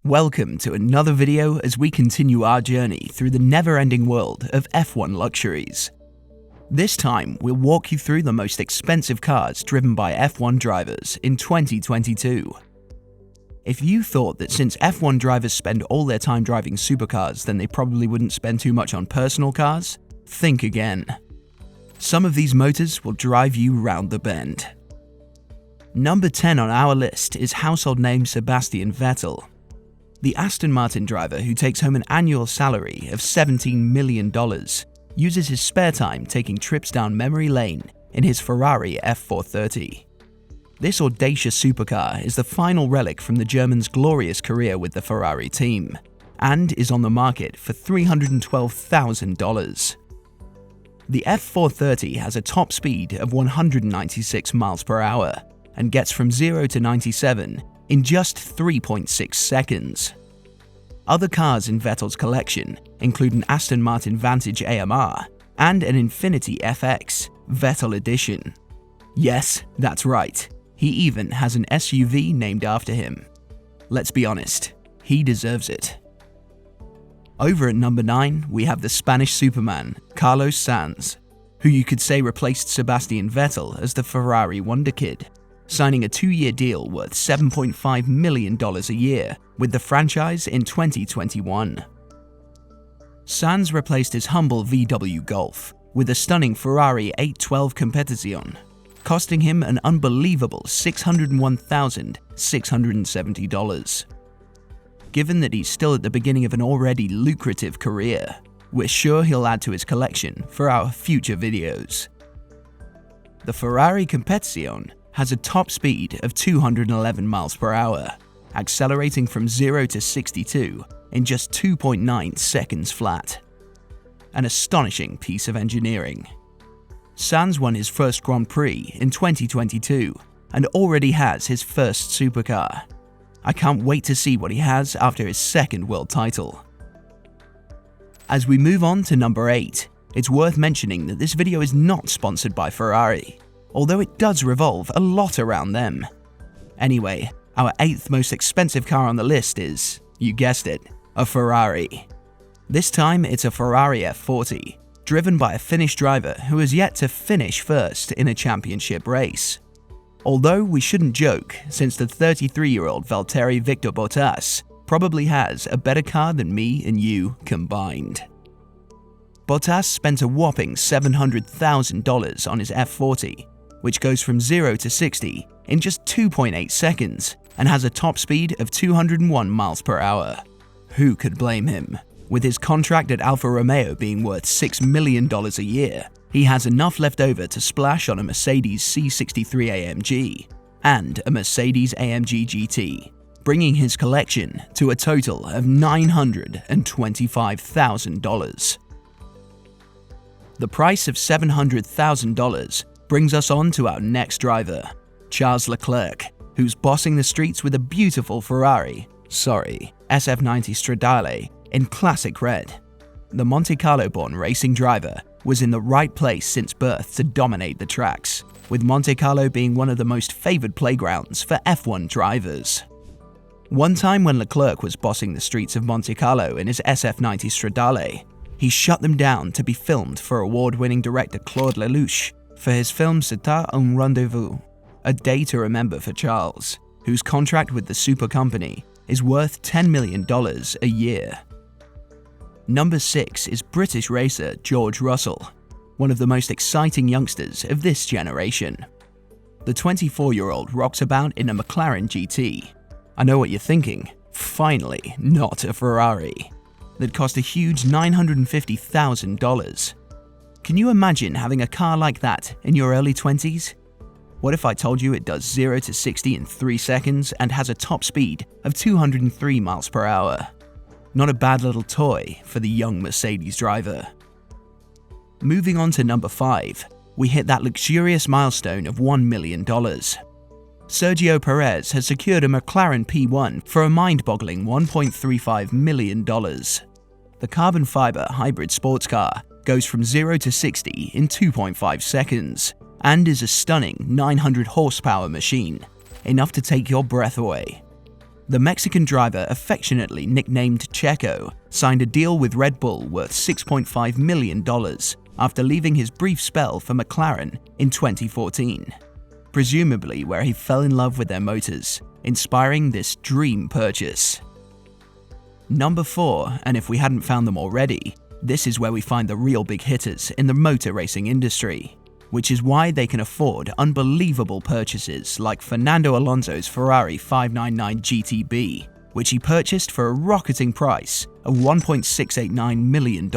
Welcome to another video as we continue our journey through the never-ending world of F1 luxuries. This time, we'll walk you through the most expensive cars driven by F1 drivers in 2022. If you thought that since F1 drivers spend all their time driving supercars, then they probably wouldn't spend too much on personal cars, think again. Some of these motors will drive you round the bend. Number 10 on our list is household name Sebastian Vettel. The Aston Martin driver, who takes home an annual salary of $17 million, uses his spare time taking trips down memory lane in his Ferrari F430. This audacious supercar is the final relic from the German's glorious career with the Ferrari team, and is on the market for $312,000. The F430 has a top speed of 196 miles per hour and gets from 0 to 97 in just 3.6 seconds. Other cars in Vettel's collection include an Aston Martin Vantage AMR and an Infiniti FX Vettel Edition. Yes, that's right, he even has an SUV named after him. Let's be honest, he deserves it. Over at number 9, we have the Spanish Superman, Carlos Sainz, who you could say replaced Sebastian Vettel as the Ferrari Wonder Kid, signing a 2-year deal worth $7.5 million a year with the franchise in 2021. Sainz replaced his humble VW Golf with a stunning Ferrari 812 Competizione, costing him an unbelievable $601,670. Given that he's still at the beginning of an already lucrative career, we're sure he'll add to his collection for our future videos. The Ferrari Competizione has a top speed of 211 miles per hour, accelerating from 0 to 62 in just 2.9 seconds flat. An astonishing piece of engineering. Sainz won his first Grand Prix in 2022 and already has his first supercar. I can't wait to see what he has after his second world title. As we move on to number 8, it's worth mentioning that this video is not sponsored by Ferrari, although it does revolve a lot around them. Anyway, our 8th most expensive car on the list is, you guessed it, a Ferrari. This time it's a Ferrari F40, driven by a Finnish driver who has yet to finish first in a championship race. Although we shouldn't joke, since the 33-year-old Valtteri Victor Bottas probably has a better car than me and you combined. Bottas spent a whopping $700,000 on his F40, which goes from 0 to 60 in just 2.8 seconds and has a top speed of 201 miles per hour. Who could blame him? With his contract at Alfa Romeo being worth $6 million a year, he has enough left over to splash on a Mercedes C63 AMG and a Mercedes AMG GT, bringing his collection to a total of $925,000. The price of $700,000 brings us on to our next driver, Charles Leclerc, who's bossing the streets with a beautiful Ferrari, SF90 Stradale in classic red. The Monte Carlo-born racing driver was in the right place since birth to dominate the tracks, with Monte Carlo being one of the most favored playgrounds for F1 drivers. One time when Leclerc was bossing the streets of Monte Carlo in his SF90 Stradale, he shut them down to be filmed for award-winning director Claude Lelouch for his film C'était un rendezvous, a day to remember for Charles, whose contract with the super company is worth $10 million a year. Number 6 is British racer George Russell, one of the most exciting youngsters of this generation. The 24-year-old rocks about in a McLaren GT. I know what you're thinking, finally not a Ferrari. That cost a huge $950,000. Can you imagine having a car like that in your early 20s? What if I told you it does 0 to 60 in 3 seconds and has a top speed of 203 miles per hour? Not a bad little toy for the young Mercedes driver. Moving on to number 5, we hit that luxurious milestone of $1 million. Sergio Perez has secured a McLaren P1 for a mind-boggling $1.35 million. The carbon fiber hybrid sports car goes from 0 to 60 in 2.5 seconds and is a stunning 900 horsepower machine, enough to take your breath away. The Mexican driver, affectionately nicknamed Checo, signed a deal with Red Bull worth $6.5 million after leaving his brief spell for McLaren in 2014, presumably where he fell in love with their motors, inspiring this dream purchase. Number 4, and if we hadn't found them already, this is where we find the real big hitters in the motor racing industry, which is why they can afford unbelievable purchases like Fernando Alonso's Ferrari 599 GTB, which he purchased for a rocketing price of $1.689 million.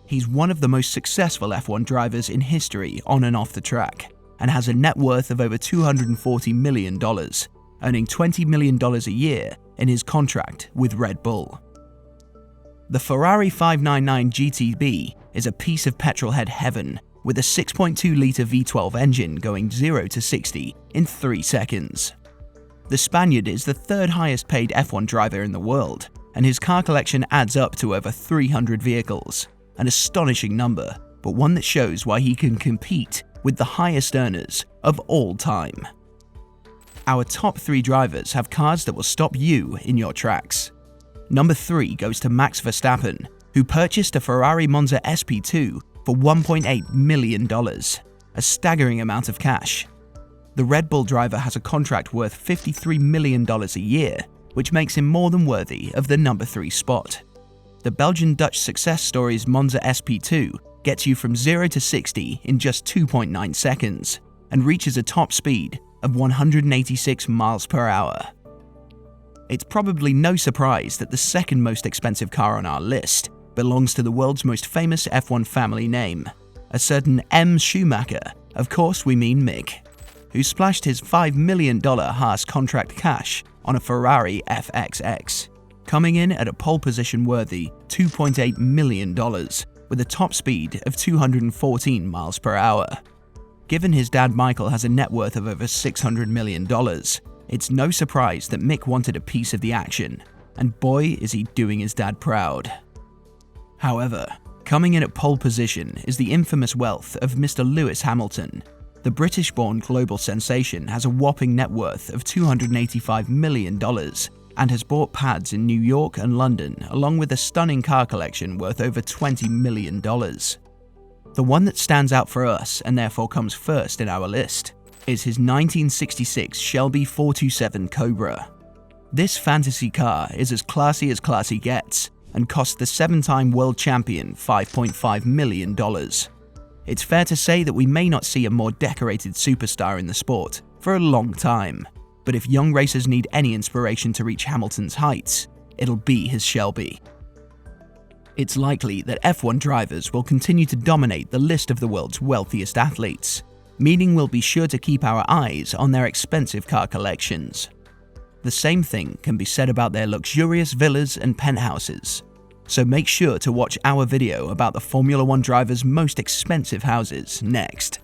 He's one of the most successful F1 drivers in history on and off the track, and has a net worth of over $240 million, earning $20 million a year in his contract with Red Bull. The Ferrari 599 GTB is a piece of petrolhead heaven with a 6.2-litre V12 engine going 0 to 60 in 3 seconds. The Spaniard is the third highest paid F1 driver in the world, and his car collection adds up to over 300 vehicles, an astonishing number, but one that shows why he can compete with the highest earners of all time. Our top 3 drivers have cars that will stop you in your tracks. Number 3 goes to Max Verstappen, who purchased a Ferrari Monza SP2 for $1.8 million, a staggering amount of cash. The Red Bull driver has a contract worth $53 million a year, which makes him more than worthy of the number 3 spot. The Belgian-Dutch success story's Monza SP2 gets you from 0 to 60 in just 2.9 seconds and reaches a top speed of 186 miles per hour. It's probably no surprise that the second most expensive car on our list belongs to the world's most famous F1 family name, a certain M. Schumacher, of course we mean Mick, who splashed his $5 million Haas contract cash on a Ferrari FXX, coming in at a pole position worthy $2.8 million with a top speed of 214 miles per hour. Given his dad Michael has a net worth of over $600 million, it's no surprise that Mick wanted a piece of the action, and boy is he doing his dad proud. However, coming in at pole position is the infamous wealth of Mr. Lewis Hamilton. The British-born global sensation has a whopping net worth of $285 million and has bought pads in New York and London, along with a stunning car collection worth over $20 million. The one that stands out for us, and therefore comes first in our list, is his 1966 Shelby 427 Cobra. This fantasy car is as classy gets, and cost the 7-time world champion $5.5 million. It's fair to say that we may not see a more decorated superstar in the sport for a long time, but if young racers need any inspiration to reach Hamilton's heights, it'll be his Shelby. It's likely that F1 drivers will continue to dominate the list of the world's wealthiest athletes, meaning we'll be sure to keep our eyes on their expensive car collections. The same thing can be said about their luxurious villas and penthouses, so make sure to watch our video about the Formula 1 drivers' most expensive houses next.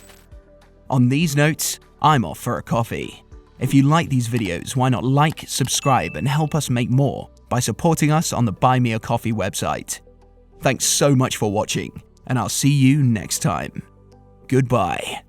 On these notes, I'm off for a coffee. If you like these videos, why not like, subscribe, and help us make more by supporting us on the Buy Me a Coffee website. Thanks so much for watching, and I'll see you next time. Goodbye.